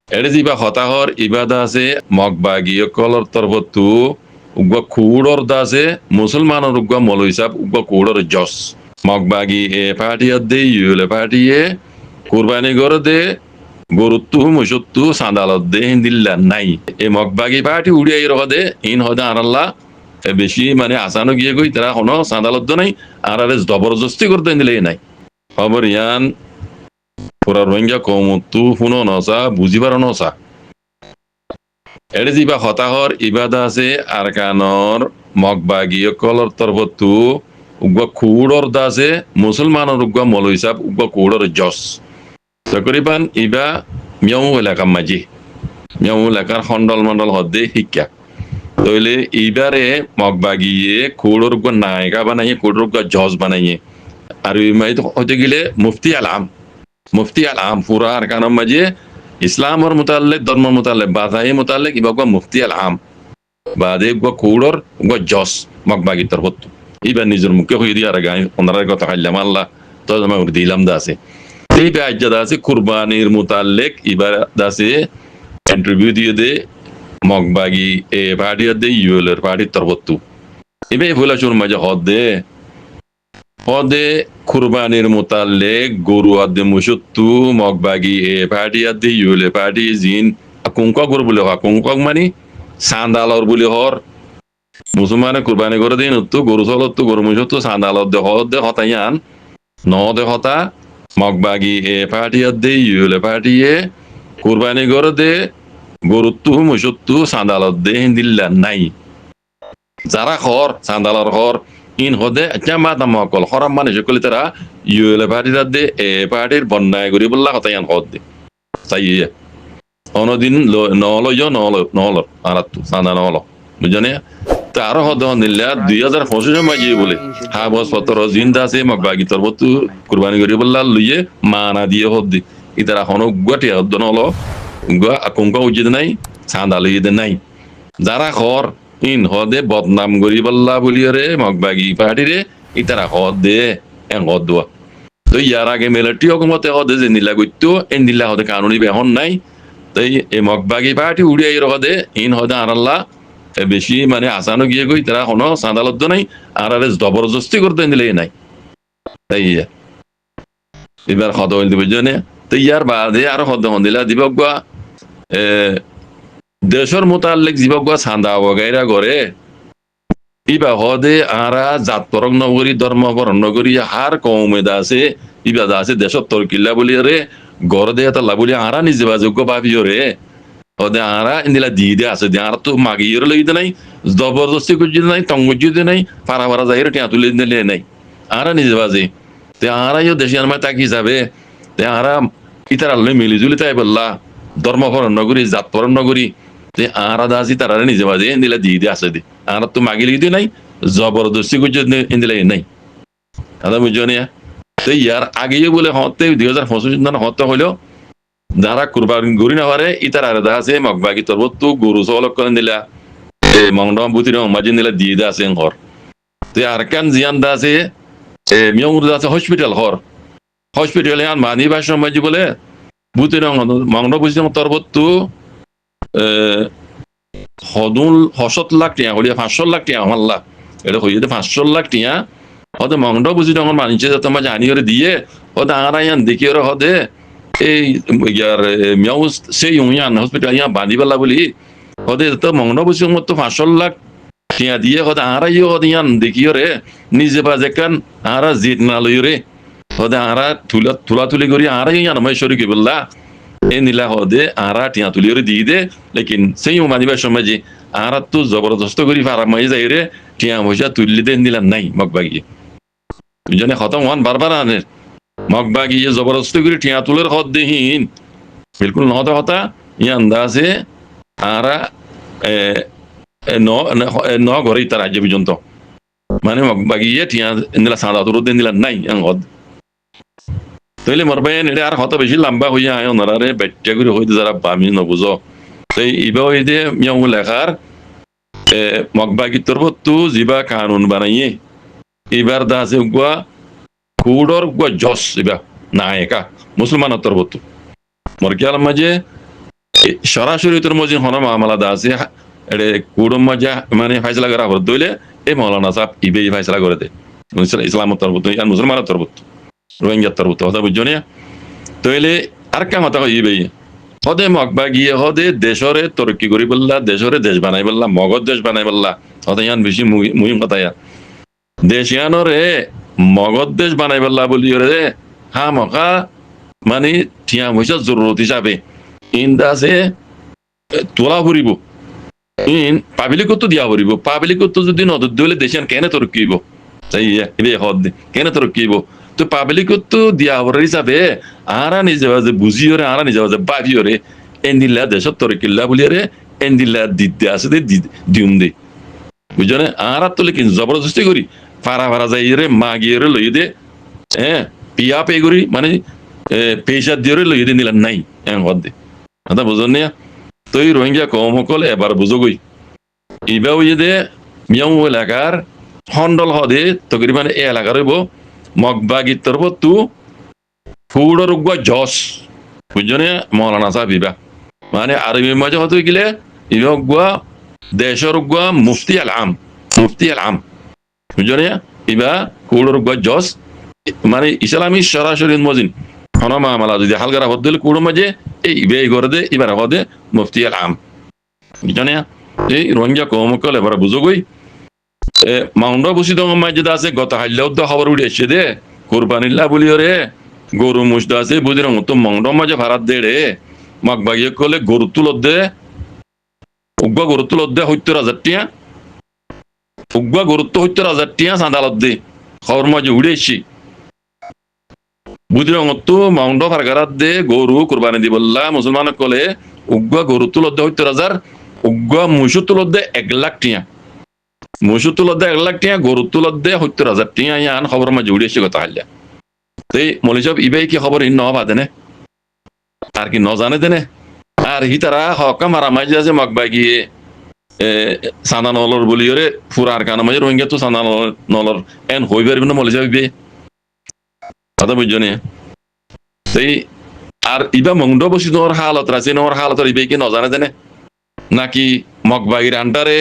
এড়ে যিবা হতাহর ইবাদা আছে মগবাগী কলর তরবতু উগ্র খুড়র দাসে মুসলমানের উগ্র মল হিসাব উগ্র খুড়র জস মগবাগী এ পার্টিয়ার দে ইউলে পার্টিয়ে কুরবানি করে দে গরুত্তু মুসত্তু সাঁদালত দে হিন্দিল্লা নাই এ মগবাগী পার্টি উড়িয়াই রহ দে ইন হদে আনাল্লা বেশি মানে আসানো গিয়ে গই তারা কোনো সাঁদালত নাই আর জবরদস্তি করতে দিলে নাই খবর ইয়ান পুরা রোহিঙ্গা কমতু শুনো নসা বুঝিবার নসা এড়ে যিবা হতাহর ইবাদা আছে আরকানর মগবাগী কলর তরবতু উগ্র খুড়র দাসে মুসলমানের উগ্র মল হিসাব উগ্র খুড়র জস তকরিবান ইবা মিয়াও এলাকা মাঝি মিয়াও এলাকার খন্ডল মন্ডল হদ্দে শিক্ষা তইলে ইবারে মগবাগিয়ে খুড়র উগ্র নায়িকা বানাইয়ে খুড়র উগ্র জজ বানাইয়ে আর হতে গেলে মুফতি আল আম পুরা আরকানর মাঝে ইসলামর মুতাল্লিক ধর্ম মুতাল্লিক বাধাই মুতাল্লিক ইবা মুফতি আল আম বাদে খুড়র জস মগবাগি তরফত ইবার নিজের মুখে হয়ে দিয়ে আর গাই ওনার কথা খাইলাম আল্লাহ তো আমি দিলাম দাসে এই ব্যাজ্যা দাসে কুরবানির মুতাল্লিক ইবার দাসে ইন্টারভিউ দিয়ে দে মগবাগি এ পার্টি দে ইউলের পার্টির তরফত এবে ফুলা চুর মাঝে হদে কুরবানির মুতাল্লিক গরু আদে মুসুত্তু মগবাগি এ পার্টি আদে ইউলে পার্টি জিন কুঙ্কক গরু বলে হওয়া কুঙ্কক মানে সান্দালর বলে হর মুসলমানে কুরবানি করে দিন উত্তু গরু চলত্তু গরু মুসুত্তু সান্দালর দে হতাইয়ান ন দে হতা মগবাগি এ পার্টি আদে ইউলে পার্টি এ কুরবানি করে দে গরুত্তু মুসুত্তু সান্দালর দে হিন্দিল্লা নাই যারা হর সান্দালর হর ইন হদে জামাতা মকল হরাম মানে সকলে তারা ইউলে পার্টির দে এ পার্টির বন্যায় গরি বললা হতাইয়ান হদ দে তাই অনদিন নল আরাত্তু সান্দা নল বুঝনে তো আরো হদ নিল্লা 2025 মাঝে বলে হা বস পত্র জিন্দা আছে মগবাগি তরবতু কুরবানি গরি বললা লইয়ে মানা দিয়ে হদ দি ইতারা হনো গটে হদ নল আকুঙ্কা উচিত নাই সান্দা লইয়ে নাই যারা হর ইন হদে বদনাম গরি বললা বলিয়ে রে মগবাগি পার্টি রে ইতারা হদ দে এং হদ দোয়া তো ইয়ার আগে মিলিটারি হকুমতে হদে যে নিলা গইতো এ নিলা হদে কানুনি বেহন নাই তাই এই মগবাগি পার্টি উড়িয়াই হদে ইন হদে আনাল্লা বেশি মানে আসানো গিয়ে গই তারা কোনো সাঁদালত নাই আর জবরদস্তি করতে দিলে নাই তাই এবার হদ হইল বুঝনে তো ইয়ার বাদে আরো হদ হন দিলা দিবক দেশের মোতাল্লিক জীবক সান্দা বগাইরা করে ইবা হদে আরা জাত পরক নগরী ধর্ম পরক নগরী হার কৌমেদা আছে ইবা আছে দেশত তরকিল্লা বলি রে গড় দে তাল্লা বলি আরা নিজে যোগ্য ভাবিও রে হদে আরা ইন্দিলা দি দে আছে দে আর তো মাগিয়ে লইতে নাই জবরদস্তি করছি নাই টঙ্গজি নাই পারা পারা যাই টিয়া তুলে দিলে নাই আরা নিজে বাজে তে আরাইও দেশে আমার তাকি যাবে তে আরা ইতার আল্লাহ মিলিজুলি তাই বললা ধর্ম পরক নগরী জাত পরক নগরী যে আরা দাসি তারা নিজে বাজে ইন্দিলা দি দে আছে দে আর তো মাগি লিখতে নাই জবরদস্তি করছি ইন্দিলা নাই দাদা বুঝছো না তো ইয়ার আগেও বলে হতে 2025 হতে হইলো যারা কুরবানি গরি না পারে ইতার আর আছে মগবাগি তরবতু গরু চলক করে দিলা মংডম বুতির মাঝে দিলা দিয়ে দে আছে ঘর তো আর কান জিয়ান দা আছে মিয়ংর আছে হসপিটাল ইয়ান মানি ভাষণ মাঝে বলে বুতির মংড বুঝি তরবতু হদুল 7 লাখ টিয়া হলিয়া 500 লাখ টিয়া আমাল্লা এটা হইতে 500 লাখ টিয়া হতে মংড বুঝি তখন মানিছে যাতে মাঝে আনি করে দিয়ে হতে আরাইয়ান দেখি ওরা হদে এই ইয়ার মিয়াউস সেই ইয়ান হসপিটাল ইয়া বাঁধি পেলা বলি হদে তো মংড বুঝি মতো 500 লাখ টিয়া দিয়ে হতে আরাইও হদে ইয়ান দেখি রে নিজে বাজে কান আরা জিত না লই রে হদে আরা তুলা তুলি করি আরাই ইয়ান মই শরী কি বললা এ নীলা হদে আরা টিয়া তুলি রে দিয়ে দে লেকিন সেই মানিবার সময় যে আরা তো জবরদস্ত করি ফারা মাই যাই রে টিয়া পয়সা তুললি দে নিলা নাই মগবাগি বুঝনে খতম হন বারবার আনে মগবাগি জবরদস্তি করে টিয়া তুলের হদ দেহীন বিলকুল নহতে হতা ইয়ান দাসে আরা ন ঘরে তার রাজ্য পর্যন্ত মানে মগবাগি টিয়া নিলা সাদা তুর দে নিলা নাই হদ তাইলে মরবাইন এটা আর হত বেশি লম্বা হইয়া আয় ওনারে বেট্টা করে হইতে যারা বামি নবুঝো তাই ইবা হইতে মিয়াও লেখার মগবাগি তরবতু জিবা কানুন বানাইয়ে এবার দাসে গুয়া খুড়র গুয়া জস এবার নায়কা মুসলমান তরবতু মরকিয়াল মাঝে সরাসরি তোর মজিন হন মামলা দা আছে এড়ে কুড়ম মজা মানে ফাইসলা করা হর দইলে এই মৌলানা সাহেব ইবেই ফাইসলা করে দে ইসলাম তরবত আর মুসলমান তরবত রোহিঙ্গা তরবত কথা বুঝছো না তইলে আর কাম হতা ইবেই হদে মকবা গিয়ে হদে দেশরে তরক্কি করি বললা দেশরে দেশ বানাই বললা মগজ দেশ বানাই বললা হতে ইয়ান বেশি মুহিম কথা ইয়া দেশ ইয়ানরে মগজ দেশ বানাই বললা বলি রে হা মকা মানে ঠিয়া পয়সা জরুরত হিসাবে ইন্দাসে তোলা ফুরিব ইন পাবলিকত দিয়া ফুরিব পাবলিকত যদি নদর দিলে দেশান কেনে তরক্কিব তাই এবে হদ কেনে তরক্কিব তো পাবলিকত দিয়া হর হিসাবে আরা নিজে বাজে বুঝিওরে আরা নিজে বাজে বাবিওরে এন্দিল্লা দেশ তরক্কিল্লা বলিয়ারে এন্দিল্লা দিতে আছে দিউম দে বুঝনে আরা তো লেকিন জবরদস্তি করি ফারা ফারা যাই রে মা গিয়ে রে লই দে হ্যাঁ পিয়া পে করি মানে পেশা দিয়ে লই দে নিলাম নাই হদ দে আদা বুঝন না তো এই রোহিঙ্গা কম সকলে এবার বুঝগই ইবা ওই দে মিয়াও এলাকার হন্ডল হদে তকরিবান এ এলাকার হইব মগবাগির তরফ তু ফুড়র উগুয়া জস বুঝজনে মৌলানা সাহেব ইবা মানে আরবি মাঝে হতে গেলে ইবা উগুয়া দেশের উগুয়া মুফতি আল আম বুঝজনে ইবা ফুড়র উগুয়া জস মানে ইসলামী সরাসরি মজিন হনমা মামলা যদি হালগারা হদ দিলে কুড়ো মাঝে এই ইবে করে দে এবার হদে মুফতি আল আম বুঝজনে এই রোহিঙ্গা কম কল এবার বুঝগই মাউন্ড বসি দং মাঝে আছে গত হাইলেও তো খবর উঠে এসছে দে কোরবানিল্লা বলি রে গরু মুসদা আছে বুঝি রঙ তো মাউন্ড মাঝে ভাড়াত দে রে মাক বাগিয়ে কলে গরু তুলত দে উগ্বা গরু তুলত দে ৭০,০০০ টিয়া উগ্বা গরু তো ৭০,০০০ টিয়া সাঁদালত দে খবর মাঝে উড়ে এসছি বুঝি রঙ তো মাউন্ড ফারগারাত দে গরু কোরবানি দি বললা মুসলমান কলে উগ্বা গরু তুলত দে ৭০,০০০ উগ্বা মুসু তুলত দে ১,০০,০০০ টিয়া মুসু তুলত দে ১,০০,০০০ টিয়া গরু তুলত দে ৭০,০০০ টিয়া ইয়ান খবর মাঝে উড়ে এসছি কথা হাইলা এই মলি সাহেব ইবাই কি খবর ইন নবা দেনে আর কি ন জানে দেনে আর হি তারা হকা মারা মাঝে আছে মগবা গিয়ে সানা নলর বলি রে ফুরার কানা মাঝে রোহিঙ্গা তো সানা নলর এন হই পারবে না মলি সাহেব ইবে কথা বুঝছো নে এই আর ইবা মংড বসি নোর হালত রাছে নোর হালত ইবাই কি ন জানে দেনে নাকি মগবাগির আন্ডারে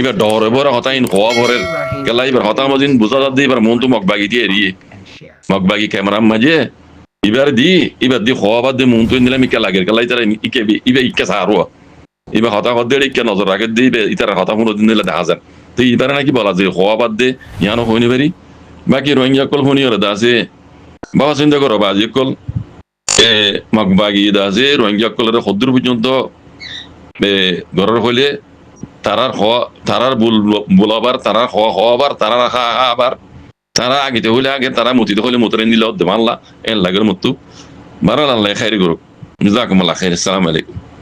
এবার ডরে বড় হতা ইন হওয়া ভরের গেলা এবার হতা মজিন বুঝা যাচ্ছে এবার মন তো মগবাগি দিয়ে এড়িয়ে মগবাগি ক্যামেরার মাঝে এবার দি হওয়া বাদ দিয়ে মন তো নিলাম ইকে লাগে গেলাই তারা ইকে ইবে ইকে সারো এবার হতা হদ দিয়ে ইকে নজর রাখে দিয়ে ইতার হতা কোনো দিন দিলে দেখা যায় তো এবারে নাকি বলা যায় হওয়া বাদ দিয়ে ইয়ানো হইনি পারি বাকি রোহিঙ্গা কল হনি ওরা আছে বাবা চিন্তা করো বা যে কল মগবাগি আছে রোহিঙ্গা কলের সদ্দূর পর্যন্ত ঘরের হইলে তারার বলাবার তারার হওয়াবার তারা রাখা আবার তারা আগিতে হইলে আগে তারা মতিতে হইলে মতরে নিলে মানলা এর লাগের মতো বারাল আল্লাহ খাইরি করুক জাকুমুল্লাহ খাইর আসসালামু আলাইকুম